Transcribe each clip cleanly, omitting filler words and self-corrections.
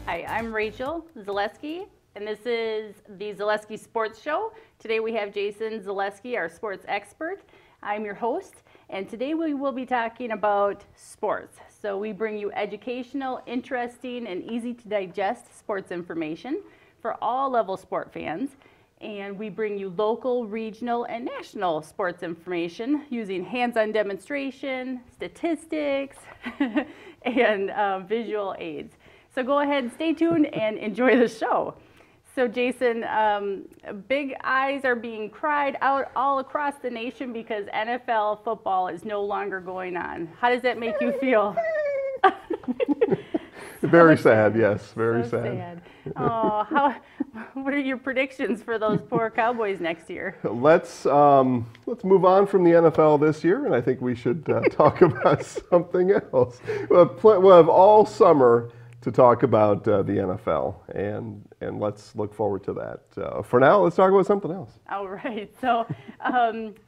Hi, I'm Rachel Zaleski, and this is the Zaleski Sports Show. Today we have Jason Zaleski, our sports expert. I'm your host, and today we will be talking about sports. So we bring you educational, interesting, and easy to digest sports information for all level sport fans. And we bring you local, regional, and national sports information using hands-on demonstration, statistics, and visual aids. So go ahead and stay tuned and enjoy the show. So Jason, big eyes are being cried out all across the nation because NFL football is no longer going on. How does that make you feel? Very sad, yes, very So sad. Oh, what are your predictions for those poor Cowboys next year? Let's move on from the NFL this year, and I think we should talk about something else. We'll have all summer to talk about the NFL, and let's look forward to that. For now, let's talk about something else. All right. So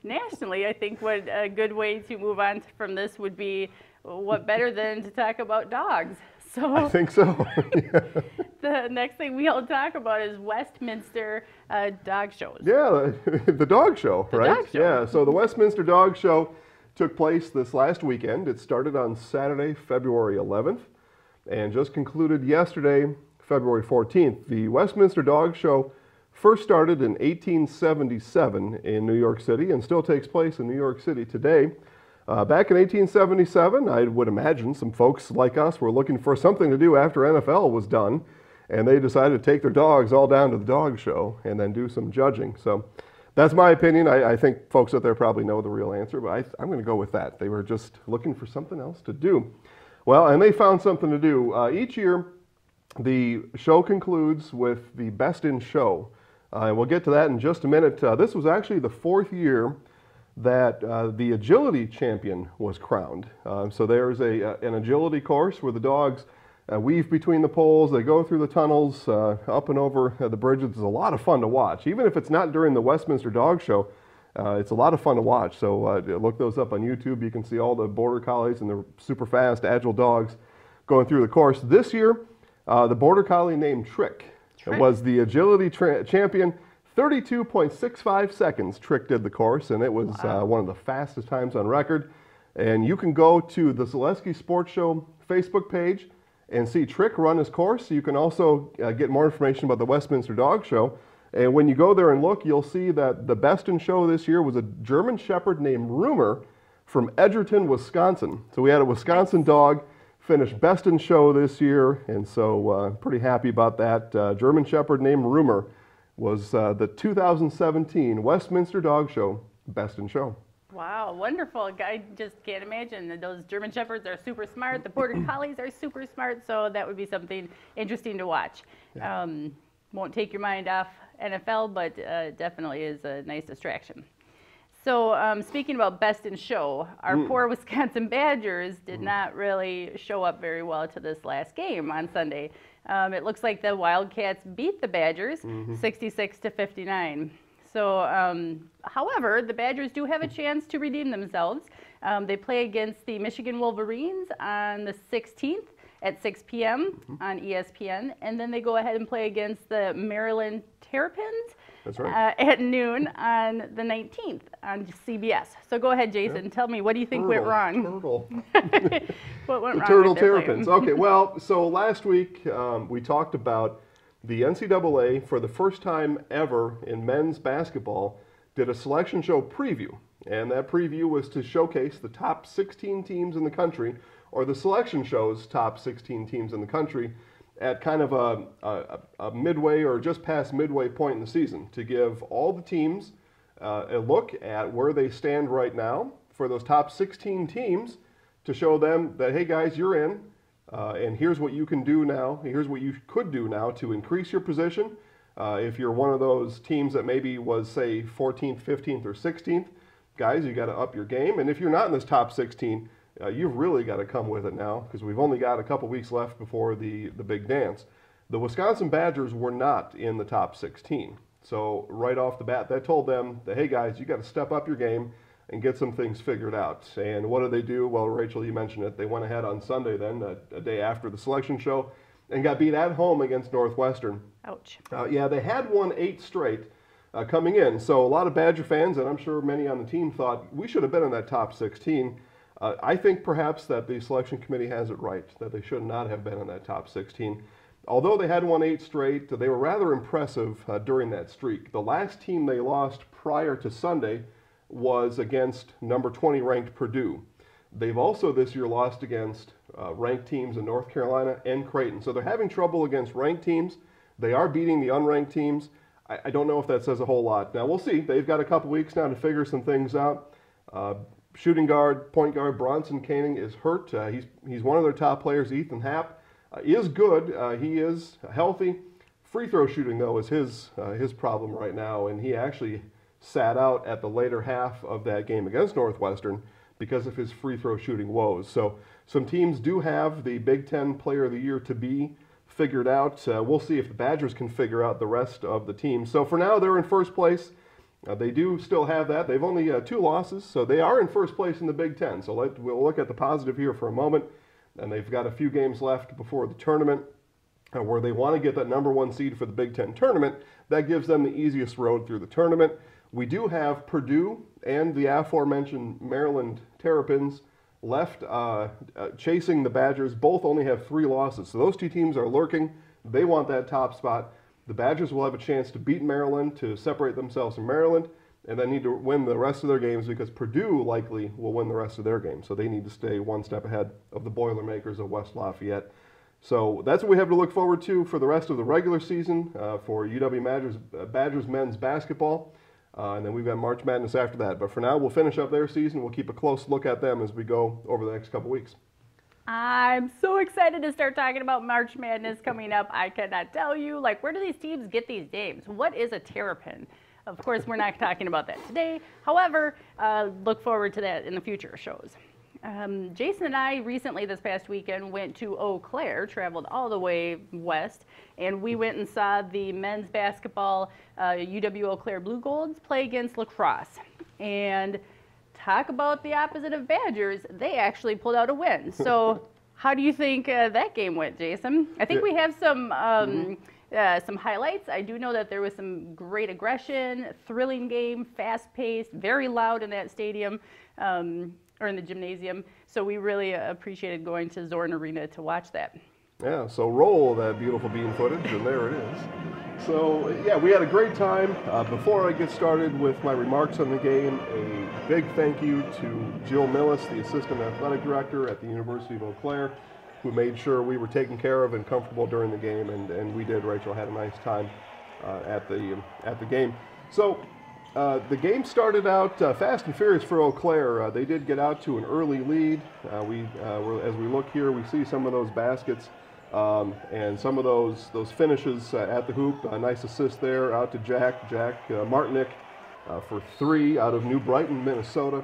nationally, I think what a good way to move on from this would be, what better than to talk about dogs? So I think so. Yeah. the next thing we'll talk about is Westminster dog shows. Yeah, the dog show, right? Dog show. Yeah, so the Westminster Dog Show took place this last weekend. It started on Saturday, February 11th, and just concluded yesterday, February 14th. The Westminster Dog Show first started in 1877 in New York City and still takes place in New York City today. Back in 1877, I would imagine some folks like us were looking for something to do after NFL was done, and they decided to take their dogs all down to the dog show and then do some judging. So that's my opinion. I think folks out there probably know the real answer, but I'm going to go with that. They were just looking for something else to do. Well, and they found something to do. Each year, the show concludes with the Best in Show. And we'll get to that in just a minute. This was actually the fourth year that the agility champion was crowned. So there's an agility course where the dogs weave between the poles, they go through the tunnels, up and over the bridges. It's a lot of fun to watch. Even if it's not during the Westminster Dog Show, it's a lot of fun to watch. So look those up on YouTube. You can see all the border collies and the super fast, agile dogs going through the course. This year, the border collie named Trick was the agility champion. 32.65 seconds Trick did the course, and it was one of the fastest times on record. And you can go to the Zaleski Sports Show Facebook page and see Trick run his course. You can also get more information about the Westminster Dog Show. And when you go there and look, you'll see that the Best in Show this year was a German Shepherd named Rumor from Edgerton, Wisconsin. So we had a Wisconsin dog finish Best in Show this year, and so pretty happy about that. German Shepherd named Rumor was the 2017 Westminster Dog Show Best in Show. Wow, wonderful. I just can't imagine that those German Shepherds are super smart. The Border Collies are super smart, so that would be something interesting to watch. Yeah. Won't take your mind off NFL, but definitely is a nice distraction. So speaking about Best in Show, our poor Wisconsin Badgers did not really show up very well to this last game on Sunday. It looks like the Wildcats beat the Badgers 66-59. So, however, the Badgers do have a chance to redeem themselves. They play against the Michigan Wolverines on the 16th at 6 p.m. on ESPN, and then they go ahead and play against the Maryland Terrapins. That's right. At noon on the 19th on CBS. So go ahead, Jason. Tell me, what do you think went wrong? Turtle. What went wrong? Turtle with their Terrapins. plan? Okay, well, so last week we talked about the NCAA, for the first time ever in men's basketball, did a selection show preview. And that preview was to showcase the top 16 teams in the country, or the selection show's top 16 teams in the country, at kind of a midway or just past midway point in the season, to give all the teams a look at where they stand right now for those top 16 teams, to show them that, hey guys, you're in, and here's what you can do now, here's what you could do now to increase your position. If you're one of those teams that maybe was, say, 14th, 15th, or 16th, guys, you got to up your game. And if you're not in this top 16, you've really got to come with it now, because we've only got a couple weeks left before the big dance. The Wisconsin Badgers were not in the top 16. So right off the bat, that told them that, hey guys, you got to step up your game and get some things figured out. And what did they do? Well, Rachel, you mentioned it. They went ahead on Sunday then, a day after the selection show, and got beat at home against Northwestern. Ouch. Yeah, they had won 8 straight coming in. So a lot of Badger fans, and I'm sure many on the team, thought we should have been in that top 16. I think perhaps that the selection committee has it right, that they should not have been in that top 16. Although they had won 8 straight, they were rather impressive during that streak. The last team they lost prior to Sunday was against number 20 ranked Purdue. They've also this year lost against ranked teams in North Carolina and Creighton. So they're having trouble against ranked teams. They are beating the unranked teams. I don't know if that says a whole lot. Now we'll see. They've got a couple weeks now to figure some things out. Shooting guard, point guard Bronson Koenig is hurt. He's one of their top players. Ethan Happ is good. He is healthy. Free throw shooting though is his problem right now, and he actually sat out at the later half of that game against Northwestern because of his free throw shooting woes. So some teams do have the Big Ten Player of the Year to be figured out. We'll see if the Badgers can figure out the rest of the teams. So for now, they're in first place. They do still have that. They've only 2 losses, so they are in first place in the Big Ten. So we'll look at the positive here for a moment. And they've got a few games left before the tournament where they want to get that number 1 seed for the Big Ten tournament. That gives them the easiest road through the tournament. We do have Purdue and the aforementioned Maryland Terrapins left chasing the Badgers. Both only have 3 losses. So those 2 teams are lurking. They want that top spot. The Badgers will have a chance to beat Maryland to separate themselves from Maryland, and then need to win the rest of their games because Purdue likely will win the rest of their games. So they need to stay one step ahead of the Boilermakers of West Lafayette. So that's what we have to look forward to for the rest of the regular season for UW Badgers men's basketball. And then we've got March Madness after that. But for now, we'll finish up their season. We'll keep a close look at them as we go over the next couple weeks. I'm so excited to start talking about March Madness coming up. I cannot tell you, like, where do these teams get these games? What is a Terrapin? Of course, we're not talking about that today. However, look forward to that in the future shows. Jason and I recently this past weekend went to Eau Claire, traveled all the way west, and we went and saw the men's basketball UW Eau Claire Blue Golds play against La Crosse. And talk about the opposite of Badgers, they actually pulled out a win. So how do you think that game went, Jason? I think we have some highlights. I do know that there was some great aggression, thrilling game, fast-paced, very loud in that stadium, or in the gymnasium. So we really appreciated going to Zorn Arena to watch that. Yeah, so roll that beautiful bean footage, and there it is. So, yeah, we had a great time. Before I get started with my remarks on the game, a big thank you to Jill Millis, the Assistant Athletic Director at the University of Eau Claire, who made sure we were taken care of and comfortable during the game, and we did. Rachel had a nice time at the game. So, the game started out fast and furious for Eau Claire. They did get out to an early lead. As we look here, we see some of those baskets and some of those finishes at the hoop. A nice assist there out to Jack Martinick for 3 out of New Brighton, Minnesota.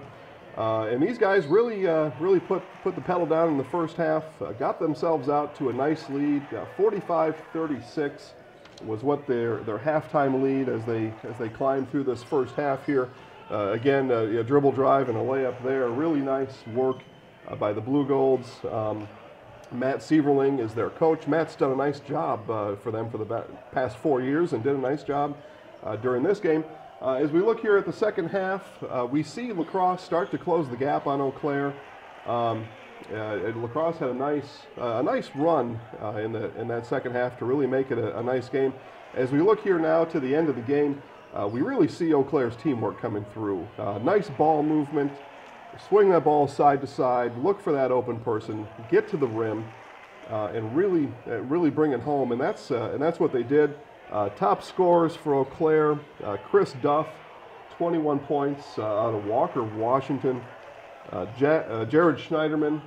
And these guys really put the pedal down in the first half, got themselves out to a nice lead. 45-36 was what their halftime lead as they climbed through this first half here. Again, a dribble drive and a layup there. Really nice work by the Blue Golds. Matt Sieverling is their coach. Matt's done a nice job for them for the past 4 years and did a nice job during this game. As we look here at the second half, we see La Crosse start to close the gap on Eau Claire. La Crosse had a nice run in that second half to really make it a nice game. As we look here now to the end of the game, we really see Eau Claire's teamwork coming through. Nice ball movement, swing that ball side to side, look for that open person, get to the rim, and really bring it home. And that's what they did. Top scorers for Eau Claire: Chris Duff, 21 points out of Walker, Washington. Jared Schneiderman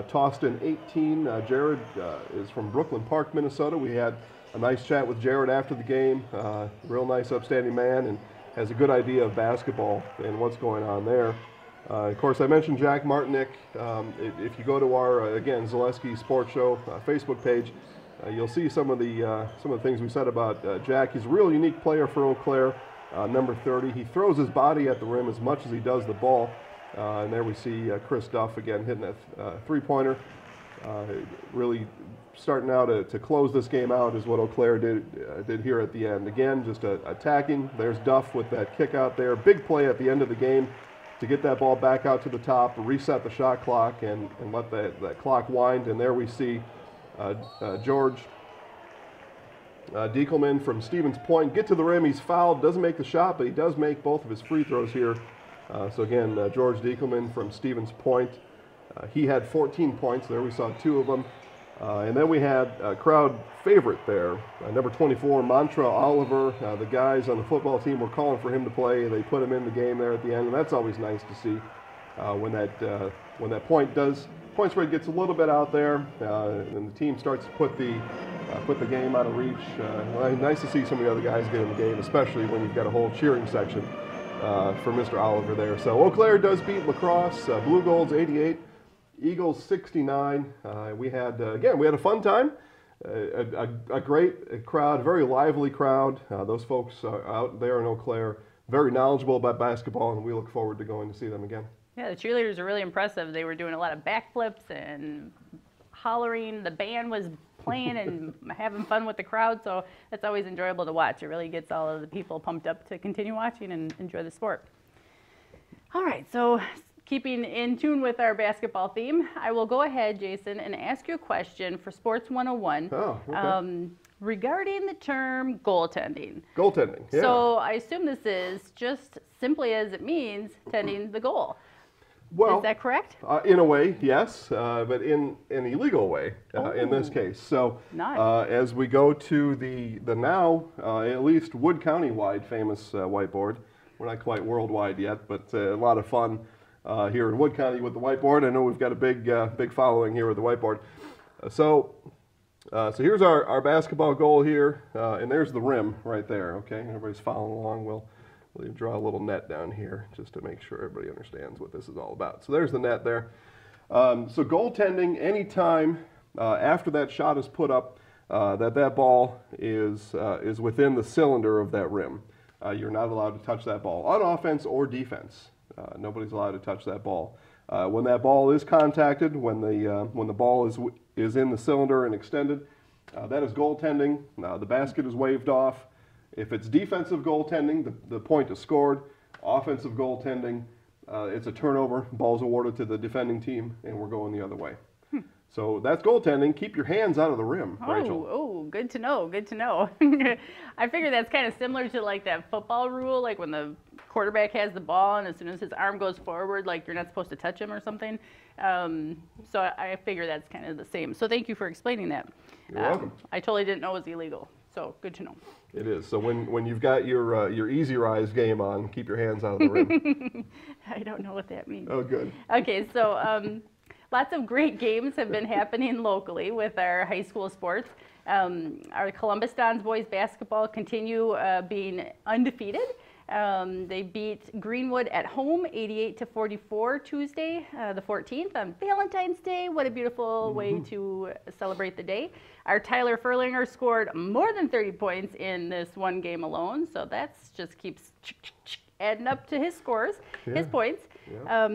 tossed in 18. Jared is from Brooklyn Park, Minnesota. We had a nice chat with Jared after the game. Real nice, upstanding man, and has a good idea of basketball and what's going on there. Of course, I mentioned Jack Martinick. If you go to our, again, Zaleski Sports Show Facebook page, you'll see some of the things we said about Jack. He's a real unique player for Eau Claire, number 30. He throws his body at the rim as much as he does the ball. And there we see Chris Duff again hitting that three-pointer. Really starting now to close this game out is what Eau Claire did here at the end. Again, just attacking. There's Duff with that kick out there. Big play at the end of the game to get that ball back out to the top, reset the shot clock, and let that clock wind. And there we see George Diekelman from Stevens Point get to the rim. He's fouled, doesn't make the shot, but he does make both of his free throws here. So again, George Diekelman from Stevens Point. He had 14 points there. We saw 2 of them. And then we had a crowd favorite there, number 24, Montra Oliver. The guys on the football team were calling for him to play. They put him in the game there at the end, and that's always nice to see when that point spread gets a little bit out there, and the team starts to put the game out of reach. Nice to see some of the other guys get in the game, especially when you've got a whole cheering section for Mr. Oliver there. So Eau Claire does beat La Crosse, Blue Golds 88. Eagles 69. We had a fun time, a great crowd, very lively crowd. Those folks out there in Eau Claire, very knowledgeable about basketball, and we look forward to going to see them again. Yeah, the cheerleaders are really impressive. They were doing a lot of backflips and hollering. The band was playing and having fun with the crowd, so that's always enjoyable to watch. It really gets all of the people pumped up to continue watching and enjoy the sport. All right, so keeping in tune with our basketball theme, I will go ahead, Jason, and ask you a question for Sports 101 regarding the term goaltending. Goaltending, yeah. So I assume this is just simply as it means, tending the goal. Well, is that correct? In a way, yes, but in an illegal way in this case. So as we go to the now, at least Wood County-wide famous whiteboard, we're not quite worldwide yet, but a lot of fun here in Wood County with the whiteboard. I know we've got a big following here with the whiteboard. So here's our basketball goal here, and there's the rim right there. Okay, everybody's following along. We'll draw a little net down here just to make sure everybody understands what this is all about. So there's the net there. So goaltending, anytime after that shot is put up, that ball is within the cylinder of that rim. You're not allowed to touch that ball on offense or defense. Nobody's allowed to touch that ball. When that ball is contacted, when the ball is in the cylinder and extended, that is goaltending. The basket is waved off. If it's defensive goaltending, the point is scored. Offensive goaltending, it's a turnover. Ball's awarded to the defending team, and we're going the other way. So that's goaltending. Keep your hands out of the rim, Rachel. Oh, good to know. Good to know. I figure that's kind of similar to like that football rule, like when the quarterback has the ball and as soon as his arm goes forward, like you're not supposed to touch him or something. So I figure that's kind of the same. So thank you for explaining that. You're welcome. I totally didn't know it was illegal. So good to know. It is. So when you've got your Easy Rise game on, keep your hands out of the rim. I don't know what that means. Oh, good. Okay, so lots of great games have been happening locally with our high school sports. Our Columbus Dons boys basketball continue being undefeated. They beat Greenwood at home 88-44 Tuesday, the 14th on Valentine's Day. What a beautiful way to celebrate the day. Our Tyler Furlinger scored more than 30 points in this one game alone, so that's just keeps adding up to his scores, his points. Yeah.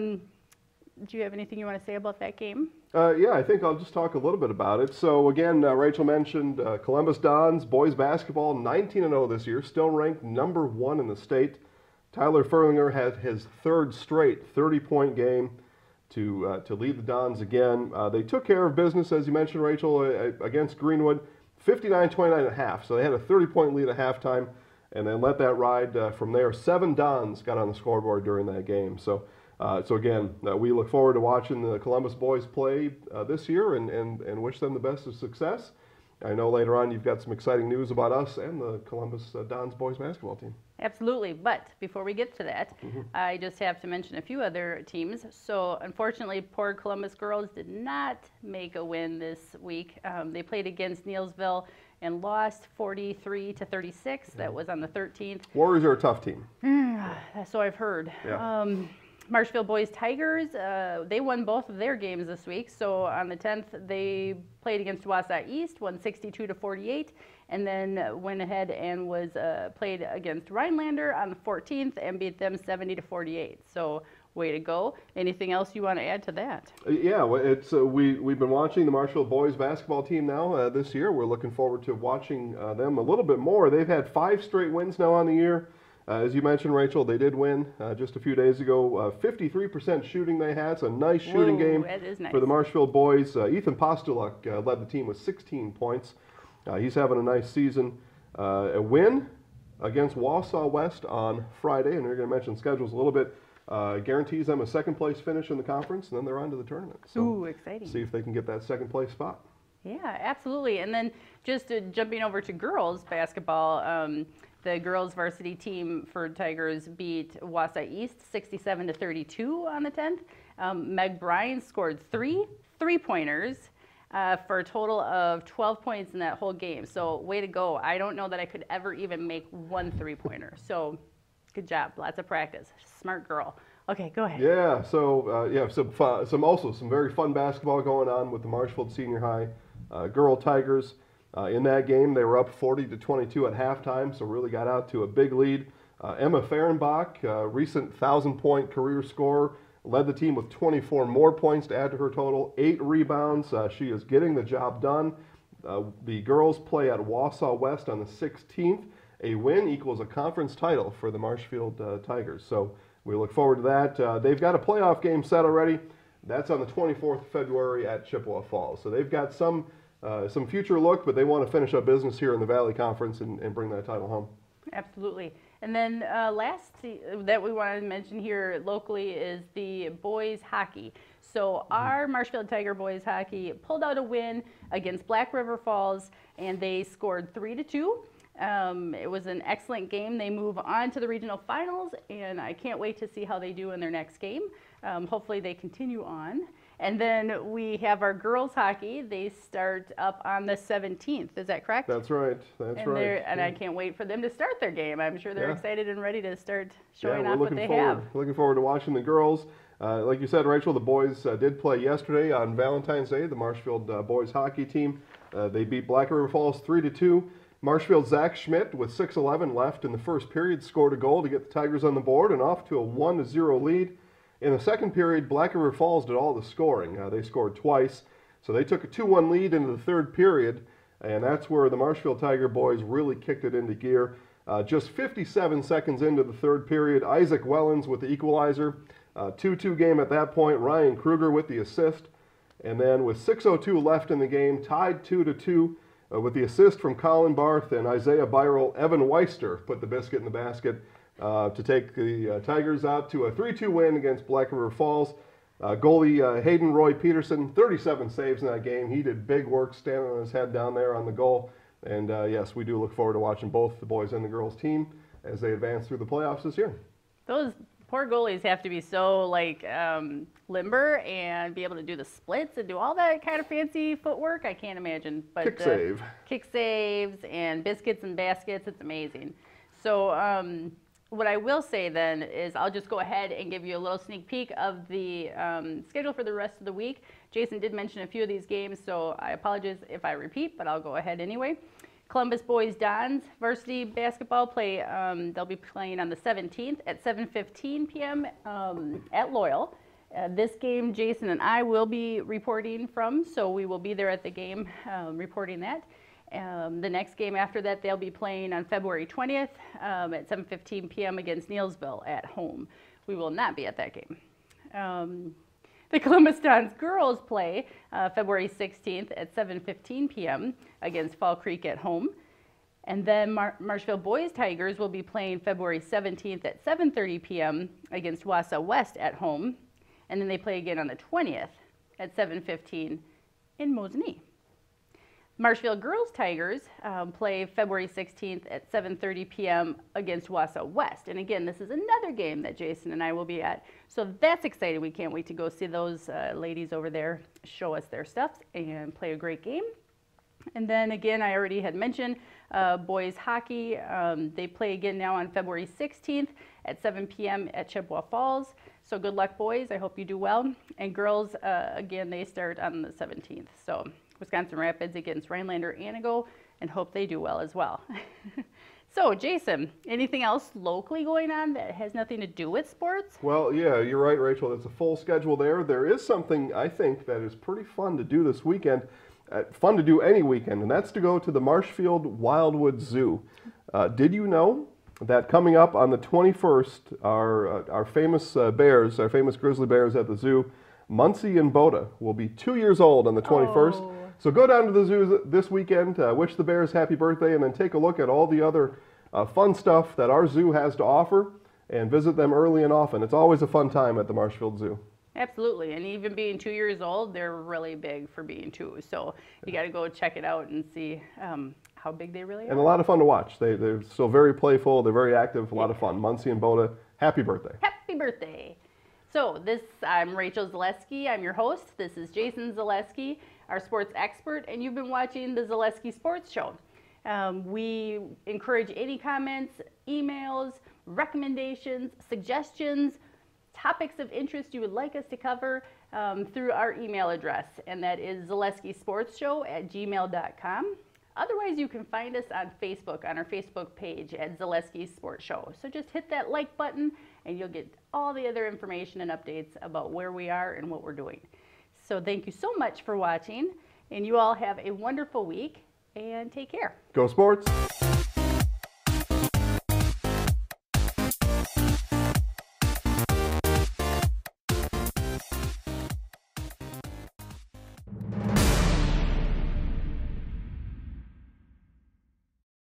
Do you have anything you want to say about that game? Yeah, I think I'll just talk a little bit about it. So again, Rachel mentioned Columbus Dons boys basketball 19-0 this year, still ranked number 1 in the state. Tyler Furlinger had his 3rd straight 30-point game to lead the Dons again. They took care of business, as you mentioned, Rachel, against Greenwood, 59-29 at half. So they had a 30-point lead at halftime, and then let that ride from there. 7 Dons got on the scoreboard during that game. So again, we look forward to watching the Columbus boys play this year and wish them the best of success. I know later on you've got some exciting news about us and the Columbus Dons boys basketball team. Absolutely, but before we get to that, I just have to mention a few other teams. So unfortunately, poor Columbus girls did not make a win this week. They played against Neilsville and lost 43-36. That was on the 13th. Warriors are a tough team. So I've heard. Yeah. Marshfield Boys Tigers, they won both of their games this week. So on the 10th, they played against Wausau East, won 62-48, and then went ahead and was played against Rhinelander on the 14th and beat them 70-48. So way to go. Anything else you want to add to that? Yeah, well, we've been watching the Marshfield boys basketball team now this year. We're looking forward to watching them a little bit more. They've had 5 straight wins now on the year. As you mentioned, Rachel, they did win just a few days ago. 53% shooting they had, so a nice shooting game that is nice. for the Marshfield boys. Ethan Postuluk led the team with 16 points. He's having a nice season. A win against Wausau West on Friday, and we're going to mention schedules a little bit. Guarantees them a second place finish in the conference, and then they're on to the tournament. So Ooh, exciting. see if they can get that second place spot. Yeah, absolutely. And then just jumping over to girls basketball, the girls varsity team for Tigers beat Wausau East 67-32 on the 10th. Meg Bryan scored 3 3-pointers for a total of 12 points in that whole game. So way to go. I don't know that I could ever even make 1 3-pointer. So good job. Lots of practice. Smart girl. Okay, go ahead. Yeah, so some very fun basketball going on with the Marshfield Senior High girl Tigers. In that game, they were up 40-22 at halftime, so really got out to a big lead. Emma Fehrenbach, recent 1,000-point career scorer, led the team with 24 more points to add to her total, 8 rebounds. She is getting the job done. The girls play at Wausau West on the 16th. A win equals a conference title for the Marshfield Tigers. So we look forward to that. They've got a playoff game set already. That's on the 24th of February at Chippewa Falls. So they've got some future look, but they want to finish up business here in the Valley Conference and bring that title home. Absolutely. And then last that we wanted to mention here locally is the boys hockey. So our Marshfield Tiger boys hockey pulled out a win against Black River Falls, and they scored 3-2. It was an excellent game. They move on to the regional finals, and I can't wait to see how they do in their next game. Hopefully they continue on. And then we have our girls hockey. They start up on the 17th. Is that correct? That's right. That's right. And I can't wait for them to start their game. I'm sure they're excited and ready to start showing we're off what they have. Looking forward to watching the girls. Like you said, Rachel, the boys did play yesterday on Valentine's Day. The Marshfield boys hockey team, they beat Black River Falls 3-2. Marshfield's Zach Schmidt, with 6:11 left in the first period, scored a goal to get the Tigers on the board and off to a 1-0 lead. In the second period, Black River Falls did all the scoring. They scored twice, so they took a 2-1 lead into the third period, and that's where the Marshfield Tiger boys really kicked it into gear. Just 57 seconds into the third period, Isaac Wellens with the equalizer. 2-2 game at that point, Ryan Kruger with the assist. And then with 6:02 left in the game, tied 2-2 with the assist from Colin Barth and Isaiah Byrel. Evan Weister put the biscuit in the basket to take the Tigers out to a 3-2 win against Black River Falls. Goalie Hayden Roy Peterson, 37 saves in that game. He did big work standing on his head down there on the goal. And yes, we do look forward to watching both the boys and the girls team as they advance through the playoffs this year. Those poor goalies have to be so limber and be able to do the splits and do all that kind of fancy footwork. I can't imagine. But kick saves and biscuits and baskets. It's amazing. So what I will say then is I'll just go ahead and give you a little sneak peek of the schedule for the rest of the week. Jason did mention a few of these games, so I apologize if I repeat, but I'll go ahead anyway. Columbus Boys Dons varsity basketball play. They'll be playing on the 17th at 7:15 p.m. At Loyal. This game, Jason and I will be reporting from, so we will be there at the game reporting that. The next game after that, they'll be playing on February 20th at 7:15 p.m. against Neillsville at home. We will not be at that game. The Columbus Dons girls play February 16th at 7:15 p.m. against Fall Creek at home. And then Marshfield Boys Tigers will be playing February 17th at 7:30 p.m. against Wausau West at home. And then they play again on the 20th at 7:15 in Mosinee. Marshfield Girls Tigers play February 16th at 7:30 p.m. against Wausau West. And again, this is another game that Jason and I will be at. So that's exciting. We can't wait to go see those ladies over there show us their stuff and play a great game. And then again, I already had mentioned boys hockey. They play again now on February 16th at 7 p.m. at Chippewa Falls. So good luck, boys. I hope you do well. And girls, again, they start on the 17th. So Wisconsin Rapids against Rhinelander Anago, and hope they do well as well. So, Jason, anything else locally going on that has nothing to do with sports? Well, yeah, you're right, Rachel. It's a full schedule there. There is something I think that is pretty fun to do this weekend, fun to do any weekend, and that's to go to the Marshfield Wildwood Zoo. Did you know that coming up on the 21st, our famous bears, our famous grizzly bears at the zoo, Muncie and Boda, will be 2 years old on the 21st. Oh. So go down to the zoo this weekend, wish the bears happy birthday, and then take a look at all the other fun stuff that our zoo has to offer and visit them early and often. It's always a fun time at the Marshfield Zoo. Absolutely, and even being 2 years old, they're really big for being 2. So you got to go check it out and see how big they really are. And a lot of fun to watch. They're still very playful, they're very active, a lot of fun. Muncie and Boda, happy birthday. Happy birthday. So I'm Rachel Zaleski, I'm your host. This is Jason Zaleski, our sports expert, and you've been watching the Zaleski Sports Show. We encourage any comments, emails, recommendations, suggestions, topics of interest you would like us to cover through our email address, and that is zaleskisportsshow@gmail.com. Otherwise, you can find us on Facebook, on our Facebook page at Zaleski Sports Show. So just hit that like button and you'll get all the other information and updates about where we are and what we're doing. So thank you so much for watching, and you all have a wonderful week, and take care. Go Sports!